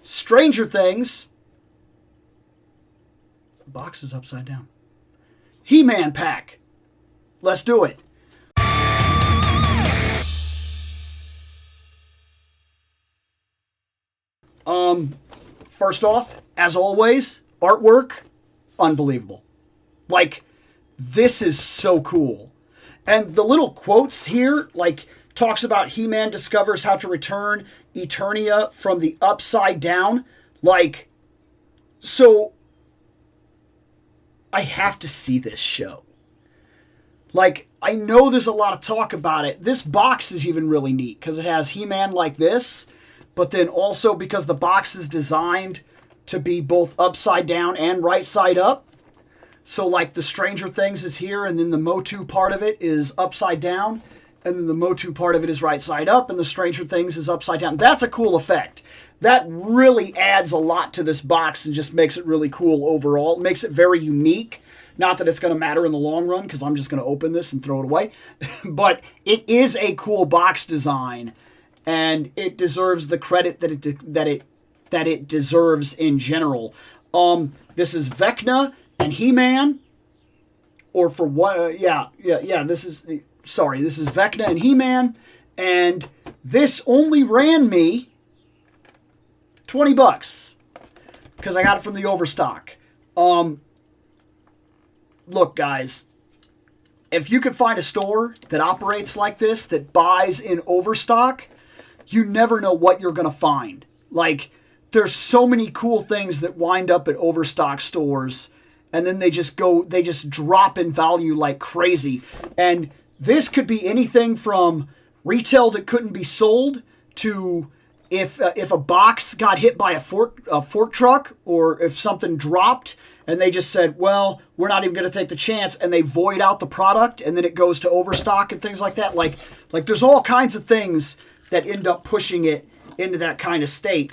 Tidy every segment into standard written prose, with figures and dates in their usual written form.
Stranger Things. The box is upside down. He-Man pack. Let's do it. First off, as always, artwork, unbelievable. Like, this is so cool. And the little quotes here, like, talks about He-Man discovers how to return Eternia from the upside down. Like, so I have to see this show. Like, I know there's a lot of talk about it. This box is even really neat because it has He-Man like this, but then also because the box is designed to be both upside down and right side up. So, like, the Stranger Things is here, and then the Motu part of it is upside down, and then the Motu part of it is right side up, and the Stranger Things is upside down. That's a cool effect. That really adds a lot to this box and just makes it really cool overall. It makes it very unique. Not that it's going to matter in the long run, because I'm just going to open this and throw it away. But it is a cool box design, and it deserves the credit that it deserves in general. This is Vecna and He-Man, or for what? This is Vecna and He-Man, and this only ran me $20 because I got it from the overstock. Look, guys, if you could find a store that operates like this, that buys in overstock, you never know what you're going to find. Like, there's so many cool things that wind up at overstock stores, and then they just drop in value like crazy. And this could be anything from retail that couldn't be sold to if a box got hit by a fork truck, or if something dropped and they just said, well, we're not even going to take the chance, and they void out the product, and then it goes to overstock and things like that. Like there's all kinds of things that end up pushing it into that kind of state.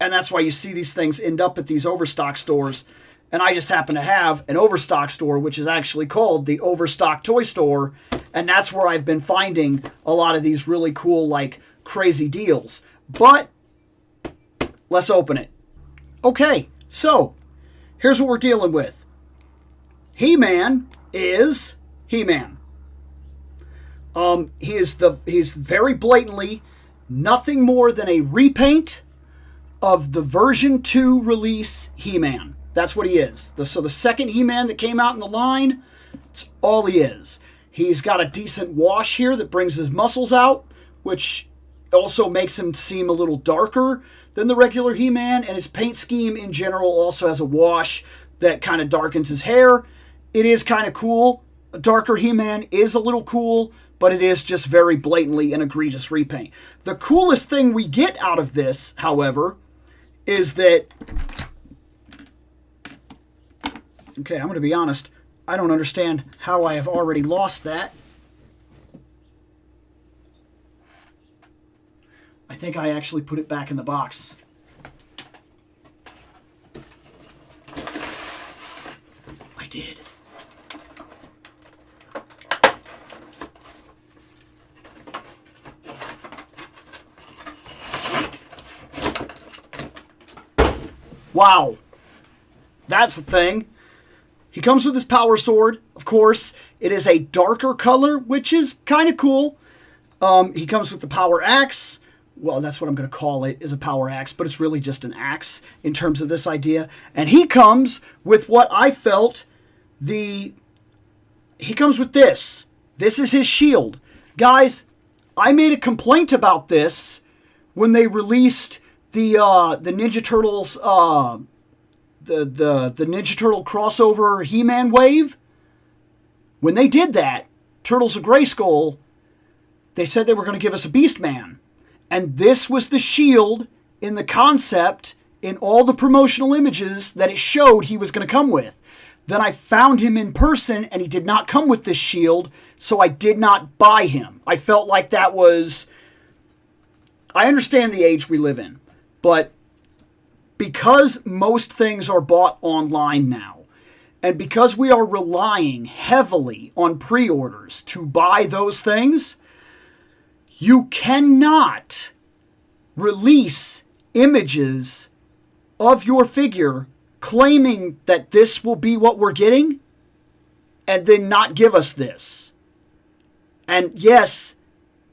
And that's why you see these things end up at these overstock stores. And I just happen to have an overstock store, which is actually called the Overstock Toy Store. And that's where I've been finding a lot of these really cool, like, crazy deals. But let's open it. Okay, so here's what we're dealing with. He-Man is He-Man. He's very blatantly nothing more than a repaint of the version 2 release He-Man. That's what he is. So the second He-Man that came out in the line, that's all he is. He's got a decent wash here that brings his muscles out, which also makes him seem a little darker than the regular He-Man, and his paint scheme in general also has a wash that kind of darkens his hair. It is kind of cool. A darker He-Man is a little cool, but it is just very blatantly an egregious repaint. The coolest thing we get out of this, however, is that, okay, I'm going to be honest, I don't understand how I have already lost that. I think I actually put it back in the box. I did. Wow. That's the thing. He comes with his power sword, of course. It is a darker color, which is kind of cool. He comes with the power axe. Well, that's what I'm going to call it, is a power axe, but it's really just an axe in terms of this idea. And he comes with what I felt he comes with this. This is his shield. Guys, I made a complaint about this when they released the Ninja Turtles, the Ninja Turtle crossover He-Man wave. When they did that, Turtles of Grayskull, they said they were going to give us a Beast Man. And this was the shield in the concept in all the promotional images that it showed he was going to come with. Then I found him in person and he did not come with this shield, so I did not buy him. I felt like that was... I understand the age we live in, but because most things are bought online now, and because we are relying heavily on pre-orders to buy those things, you cannot release images of your figure claiming that this will be what we're getting and then not give us this. And yes,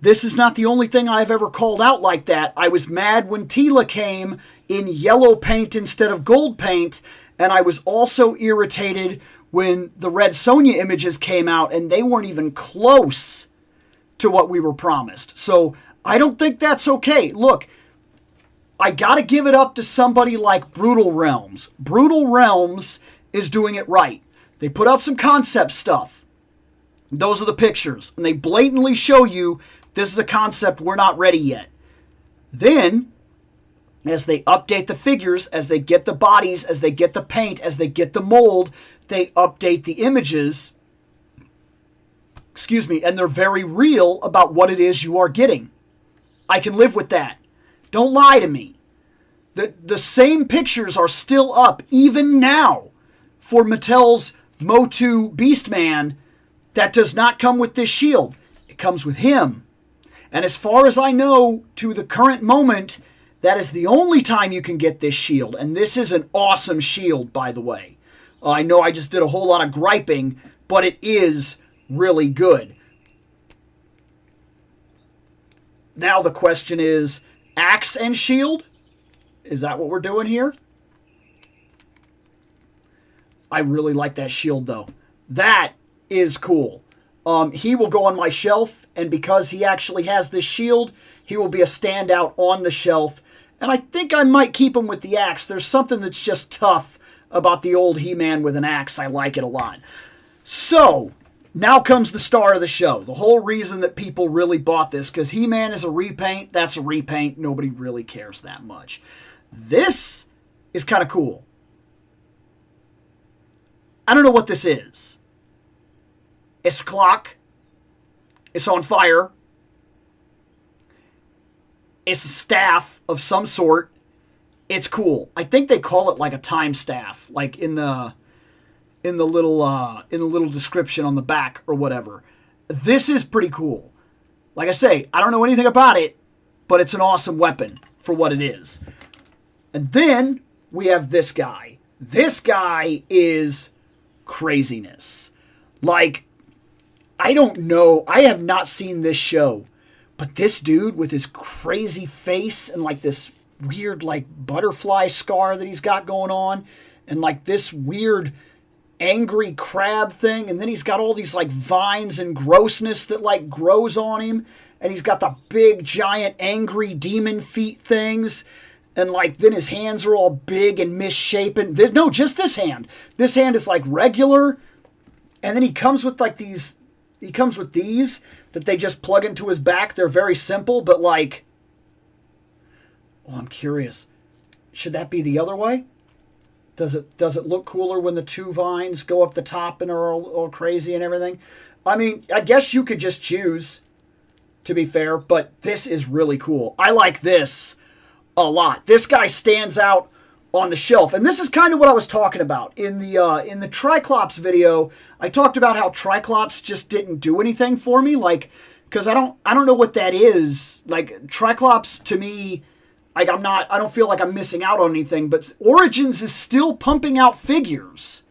this is not the only thing I've ever called out like that. I was mad when Tila came in yellow paint instead of gold paint, and I was also irritated when the Red Sonja images came out and they weren't even close to what we were promised. So I don't think that's okay. Look, I gotta give it up to somebody like Brutal Realms. Brutal Realms is doing it right. They put out some concept stuff. Those are the pictures. And they blatantly show you this is a concept, we're not ready yet. Then, as they update the figures, as they get the bodies, as they get the paint, as they get the mold, they update the images. And they're very real about what it is you are getting. I can live with that. Don't lie to me. The same pictures are still up, even now, for Mattel's Motu Beastman that does not come with this shield. It comes with him. And as far as I know, to the current moment, that is the only time you can get this shield. And this is an awesome shield, by the way. I know I just did a whole lot of griping, but it is really good. Now the question is, axe and shield? Is that what we're doing here? I really like that shield, though. That is cool. He will go on my shelf, and because he actually has this shield, he will be a standout on the shelf. And I think I might keep him with the axe. There's something that's just tough about the old He-Man with an axe. I like it a lot. So, now comes the star of the show. The whole reason that people really bought this, because He-Man is a repaint. That's a repaint. Nobody really cares that much. This is kind of cool. I don't know what this is. It's a clock. It's on fire. It's a staff of some sort. It's cool. I think they call it like a time staff, like in the little description on the back or whatever. This is pretty cool. Like I say, I don't know anything about it, but it's an awesome weapon for what it is. And then we have this guy. This guy is craziness. Like, I don't know. I have not seen this show. But this dude with his crazy face and like this weird like butterfly scar that he's got going on. And like this weird angry crab thing. And then he's got all these like vines and grossness that like grows on him. And he's got the big giant angry demon feet things. And like then his hands are all big and misshapen. No, just this hand. This hand is like regular. And then he comes with like these. He comes with these that they just plug into his back. They're very simple, but like, oh, I'm curious. Should that be the other way? Does it look cooler when the two vines go up the top and are all crazy and everything? I mean, I guess you could just choose, to be fair, but this is really cool. I like this a lot. This guy stands out on the shelf, and this is kind of what I was talking about in the Triclops video. I talked about how Triclops just didn't do anything for me, like, because I don't know what that is. Like, Triclops to me, like, I don't feel like I'm missing out on anything, but Origins is still pumping out figures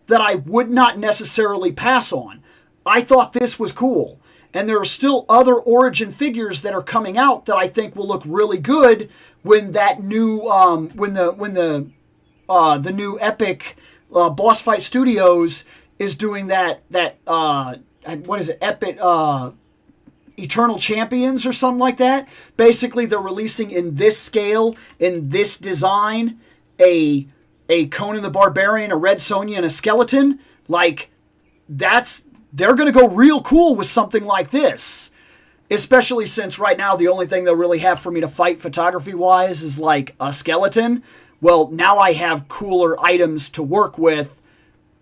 that I would not necessarily pass on. I thought this was cool, and there are still other Origin figures that are coming out that I think will look really good when that new when the new Epic Boss Fight Studios is doing that what is it, Epic Eternal Champions or something like that. Basically, they're releasing in this scale, in this design, a Conan the Barbarian, a Red Sonja, and a skeleton. Like, they're going to go real cool with something like this. Especially since right now the only thing they'll really have for me to fight photography-wise is like a skeleton. Well, now I have cooler items to work with.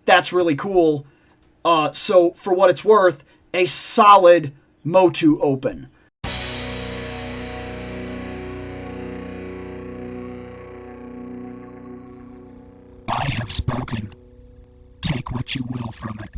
That's really cool. So, for what it's worth, a solid Motu open. I have spoken. Take what you will from it.